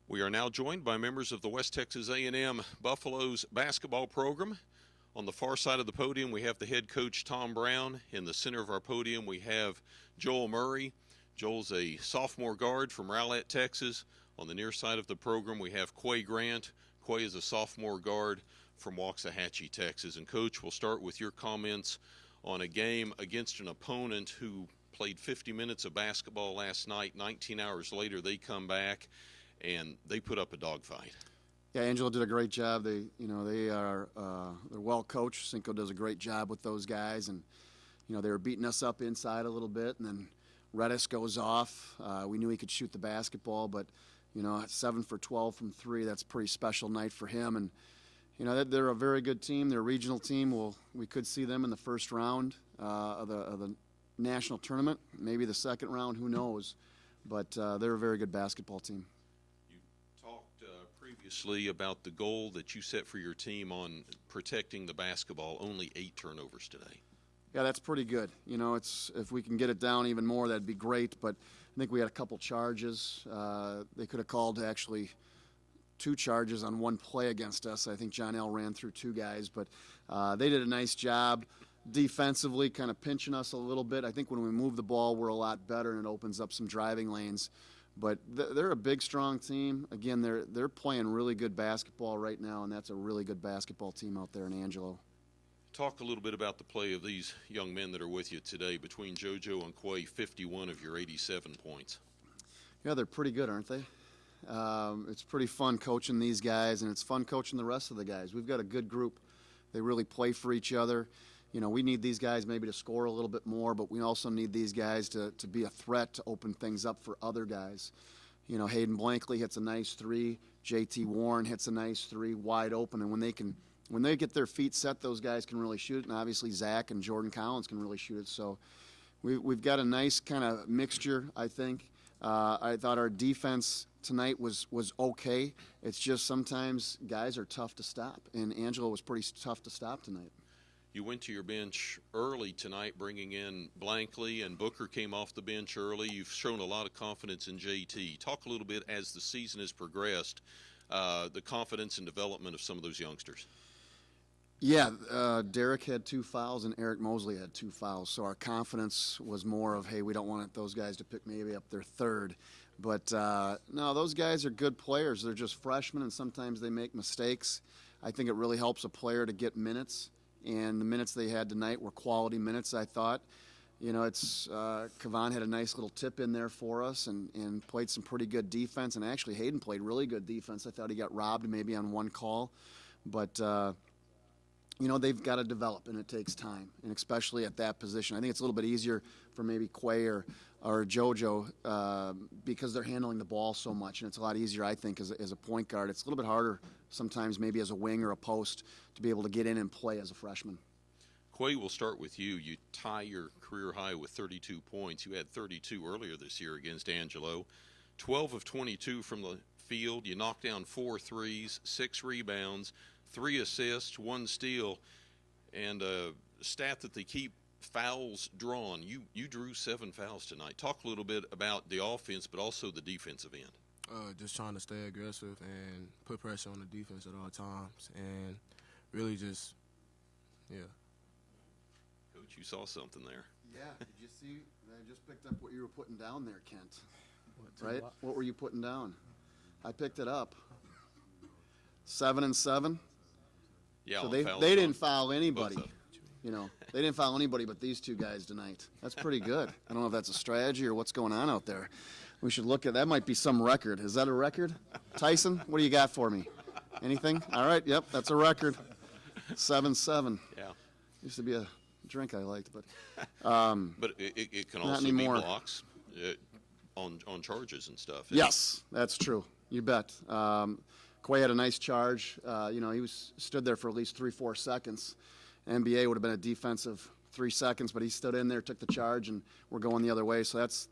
We are now joined by members of the West Texas A&M Buffaloes basketball program. On the far side of the podium, we have the head coach, Tom Brown. In the center of our podium, we have Joel Murray. Joel's a sophomore guard from Rowlett, Texas. On the near side of the program, we have Quay Grant. Quay is a sophomore guard from Waxahachie, Texas. And, Coach, we'll start with your comments on a game against an opponent who played 50 minutes of basketball last night. 19 hours later, they come back and they put up a dogfight. Yeah, Angelo did a great job. They're well coached. Cinco does a great job with those guys, and they were beating us up inside a little bit, and then Redis goes off. We knew he could shoot the basketball, but 7 for 12 from 3. That's a pretty special night for him, and they're a very good team. They're a regional team. We could see them in the first round of the national tournament, maybe the second round. Who knows? But they're a very good basketball team. Previously about the goal that you set for your team on protecting the basketball, only 8 turnovers today. Yeah, that's pretty good. If we can get it down even more, that'd be great. But I think we had a couple charges. They could have called actually 2 charges on one play against us. I think John L. ran through 2 guys, but they did a nice job defensively, kind of pinching us a little bit. I think when we move the ball, we're a lot better, and it opens up some driving lanes. But they're a big, strong team. Again, they're playing really good basketball right now, and that's a really good basketball team out there in Angelo. Talk a little bit about the play of these young men that are with you today. Between JoJo and Quay, 51 of your 87 points. Yeah, they're pretty good, aren't they? It's pretty fun coaching these guys, and it's fun coaching the rest of the guys. We've got a good group. They really play for each other. We need these guys maybe to score a little bit more, but we also need these guys to be a threat to open things up for other guys. Hayden Blankley hits a nice 3. JT Warren hits a nice 3, wide open. And when they get their feet set, those guys can really shoot it. And obviously Zach and Jordan Collins can really shoot it. So we've got a nice kind of mixture, I think. I thought our defense tonight was okay. It's just sometimes guys are tough to stop, and Angelo was pretty tough to stop tonight. You went to your bench early tonight, bringing in Blankley, and Booker came off the bench early. You've shown a lot of confidence in JT. Talk a little bit as the season has progressed, the confidence and development of some of those youngsters. Yeah, Derek had 2 fouls and Eric Mosley had 2 fouls, so our confidence was more of, hey, we don't want those guys to pick maybe up their third. But, no, those guys are good players. They're just freshmen, and sometimes they make mistakes. I think it really helps a player to get minutes. And the minutes they had tonight were quality minutes, I thought. Kavan had a nice little tip in there for us and played some pretty good defense. And actually, Hayden played really good defense. I thought he got robbed maybe on one call. But, they've got to develop, and it takes time, and especially at that position. I think it's a little bit easier for maybe Quay or JoJo because they're handling the ball so much, and it's a lot easier, I think, as a point guard. It's a little bit harder sometimes maybe as a wing or a post to be able to get in and play as a freshman. Quay, we'll start with you. You tie your career high with 32 points. You had 32 earlier this year against Angelo. 12 of 22 from the field. You knocked down 4 threes, 6 rebounds, 3 assists, 1 steal, and a stat that they keep fouls drawn. You drew 7 fouls tonight. Talk a little bit about the offense, but also the defensive end. Just trying to stay aggressive and put pressure on the defense at all times, and really just, yeah. Coach, you saw something there. Yeah, did you see? I just picked up what you were putting down there, Kent. Right? What were you putting down? I picked it up. 7 and 7. Yeah, so they didn't foul anybody. They didn't foul anybody but these 2 guys tonight. That's pretty good. I don't know if that's a strategy or what's going on out there. We should look at that. Might be some record. Is that a record? Tyson, what do you got for me? Anything? All right, yep, that's a record. 7-7. Yeah. Used to be a drink I liked, but but it can also be blocks on charges and stuff. Yes, that's true. You bet. Quay had a nice charge. He stood there for at least 3-4 seconds. NBA would have been a defensive 3 seconds, but he stood in there, took the charge, and we're going the other way. So that's,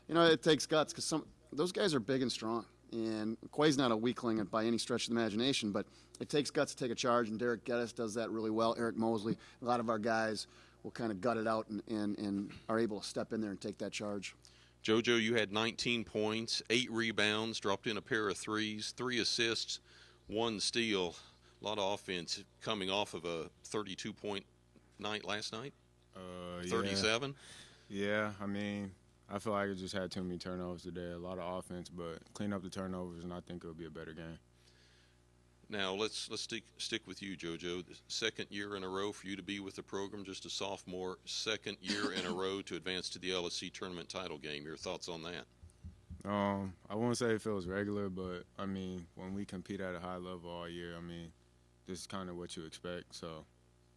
it takes guts because those guys are big and strong. And Quay's not a weakling by any stretch of the imagination, but it takes guts to take a charge, and Derek Geddes does that really well. Eric Mosley, a lot of our guys will kind of gut it out and are able to step in there and take that charge. JoJo, you had 19 points, 8 rebounds, dropped in a pair of threes, 3 assists, 1 steal. A lot of offense coming off of a 32-point night last night. 37. Yeah, I mean, I feel like I just had too many turnovers today. A lot of offense, but clean up the turnovers, and I think it'll be a better game. Now let's stick with you, JoJo. The second year in a row for you to be with the program, just a sophomore. Second year in a row to advance to the LSC tournament title game. Your thoughts on that? I won't say it feels regular, but I mean, when we compete at a high level all year, I mean, this is kind of what you expect. So,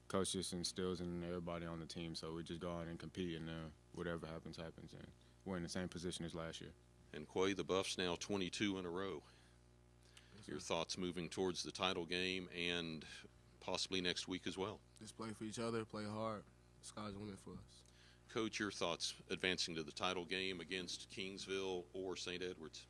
coach just instills in everybody on the team. So we just go out and compete, and whatever happens, happens, and we're in the same position as last year. And Quay, the Buffs now 22 in a row. Your thoughts moving towards the title game and possibly next week as well? Just play for each other, play hard. The sky's the limit for us. Coach, your thoughts advancing to the title game against Kingsville or St. Edwards?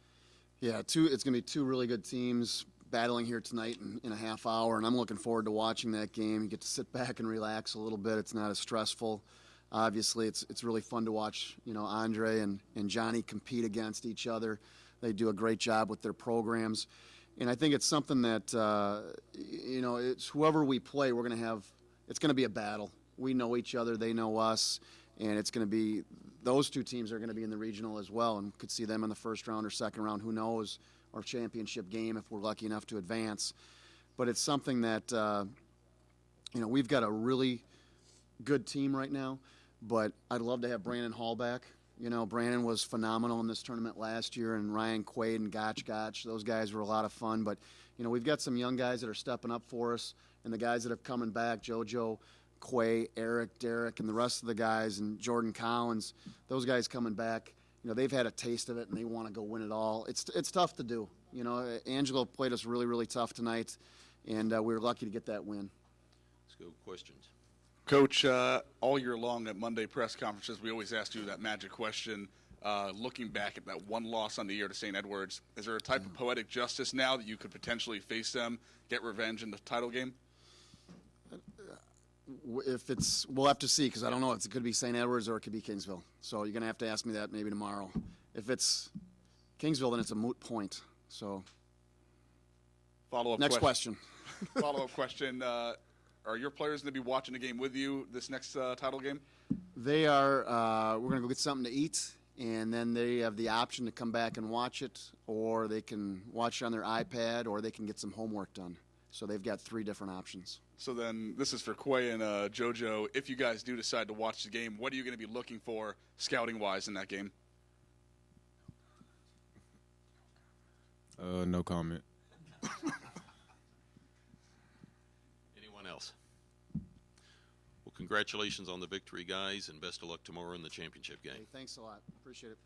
Yeah, it's going to be 2 really good teams battling here tonight in a half hour, and I'm looking forward to watching that game. You get to sit back and relax a little bit. It's not as stressful. Obviously, it's really fun to watch, Andre and Johnny compete against each other. They do a great job with their programs. And I think it's something that, it's whoever we play, it's going to be a battle. We know each other, they know us, and it's going to be, those 2 teams are going to be in the regional as well, and could see them in the first round or second round, who knows, or championship game if we're lucky enough to advance. But it's something that, we've got a really good team right now, but I'd love to have Brandon Hall back. Brandon was phenomenal in this tournament last year, and Ryan Quaid and Gotch. Those guys were a lot of fun. But, we've got some young guys that are stepping up for us, and the guys that have coming back, JoJo, Quay, Eric, Derek, and the rest of the guys, and Jordan Collins, those guys coming back, they've had a taste of it, and they want to go win it all. It's tough to do. Angelo played us really, really tough tonight, and we were lucky to get that win. Let's go questions. Coach, all year long at Monday press conferences, we always ask you that magic question. Looking back at that one loss on the year to St. Edwards, is there a type of poetic justice now that you could potentially face them, get revenge in the title game? We'll have to see, because I don't know. It could be St. Edwards or it could be Kingsville. So you're going to have to ask me that maybe tomorrow. If it's Kingsville, then it's a moot point. So next question. Follow-up question. Are your players going to be watching the game with you this next title game? They are. We're going to go get something to eat, and then they have the option to come back and watch it, or they can watch it on their iPad, or they can get some homework done. So they've got 3 different options. So then this is for Quay and JoJo. If you guys do decide to watch the game, what are you going to be looking for scouting-wise in that game? No comment. Anyone else? Well, congratulations on the victory, guys, and best of luck tomorrow in the championship game. Hey, thanks a lot. Appreciate it.